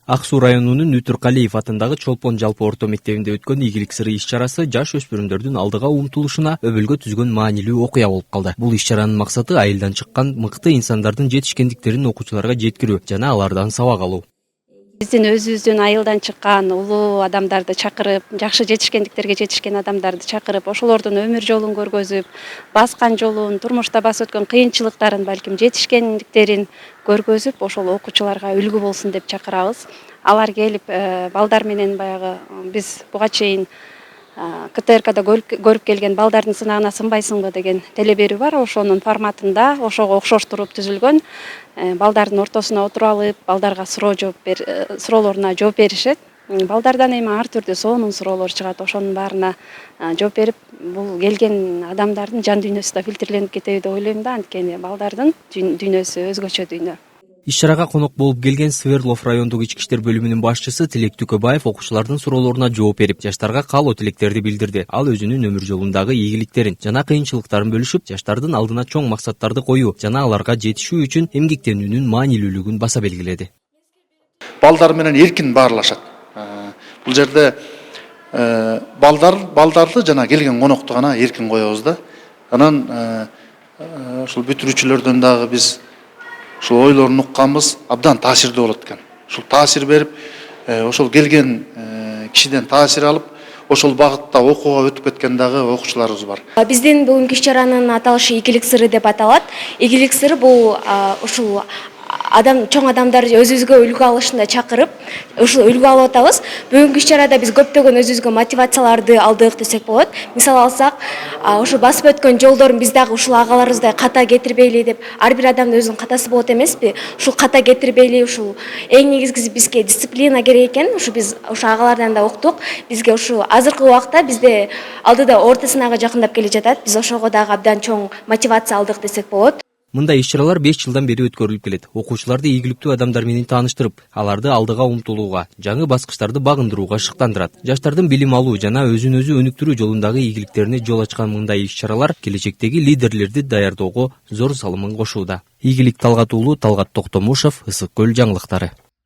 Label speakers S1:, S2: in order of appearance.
S1: Ак Суу районунун Үтүркалиев атындагы Чолпон жалпы орто мектебинде өткөн ийгилик сыры иш-чарасы жаш өспүрүмдөрдүн алдыга умтулушуна өбөлгө түзгөн маанилүү окуя болуп калды. Бул иш-чаранын максаты айылдан чыккан мыкты инсандардын жетишкендиктерин окуучуларга жеткирүү жана алардан сабак алуу.
S2: Биздин өзүбүздүн айылдан чыккан улуу адамдарды чакырып, жакшы жетишкендиктерге жетишкен адамдарды чакырып, ошолордун өмүр жолун көргөзүп, баскан жолун, турмушта басып өткөн кыйынчылыктарын, балким жетишкендиктерин көргөзүп, ошол окуучуларга үлгү болсун деп чакырабыз. Алар келип, балдар менен баягы биз буга чейин КТРКда көрүп келген балдардын сынагына сынбайсыңбы деген теле берүү бар. Ошонун форматында, ошого окшоштуруп түзүлгөн. Балдардын ортосуна отуруп алып, балдарга суроолоруна жооп беришет. Балдардан эми ар түрдүү сонун суроолор чыгат. Ошонун баарына жооп берип, бул келген адамдардын жан дүйнөсү да фильтрленип кетеби деп ойлойм да, анткени балдардын дүйнөсү өзгөчө дүйнө.
S1: Иш-чарага конок болуп келген Свердлов райондук ички иштер бөлүмүнүн башчысы Тилек Түкөбаев окуучулардын суроолоруна жооп берип, жаштарга каалоо тилектерди билдирди. Ал өзүнүн өмүр жолундагы ийгиликтерин жана кыйынчылыктарын бөлүшүп, жаштардын алдына чоң максаттарды коюу жана аларга жетишүү үчүн эмгектенүүнүн маанилүүлүгүн баса белгиледи.
S3: Балдар менен эркин баарлашат. Бул жерде балдарды жана келген конокту гана эркин коебуз да. Анан ушул бүтүрүүчүлөрдөн дагы биз ушул ойлорун укканбыз, абдан таасирдүү болот экен. Ушул таасир берип, ошол келген кишиден таасир алып, ошол багытта окууга өтүп кеткен дагы окуучуларыбыз бар.
S4: Биздин бүгүнкү иш-чаранын аталышы ийгилик сыры деп аталат. Ийгилик сыры бул ушул чоң адамдар өзүбүзгө үлгү алышында чакырып, ушул үлгү алып атабыз. Бүгүнкү иш-чарада биз көптөгөн өзүбүзгө мотивацияларды алдык десек болот. Мисал алсак, ошо басып өткөн жолдорун биз дагы ушул агаларыбыздай ката кетирбейли деп, ар бир адамдын өзүнүн катасы болот эмеспи? Ушул ката кетирбейли, ушул эң негизгиси бизге дисциплина керек экен. Ушу биз ошо агалардан да уктук. Бизге ушу азыркы убакта бизде алдыда орто сынагы жакындап келе жатат. Биз ошого дагы абдан чоң мотивация алдык десек болот.
S1: Мындай иш-чаралар 5 жылдан бери өткөрүлүп келет. Окуучуларды ийгиликтүү адамдар менен тааныштырып, аларды алдыга умтулууга, жаңы баскычтарды багындырууга шыктандырат. Жаштардын билим алуу жана өзүн өзү өнүктүрүү жолундагы ийгиликтерине жол ачкан мындай иш-чаралар келечектеги лидерлерди даярдоого зор салымын кошууда. Ийгилик Талгат уулу, Талгат Токтомушев, Ысык Көл жаңылыктары.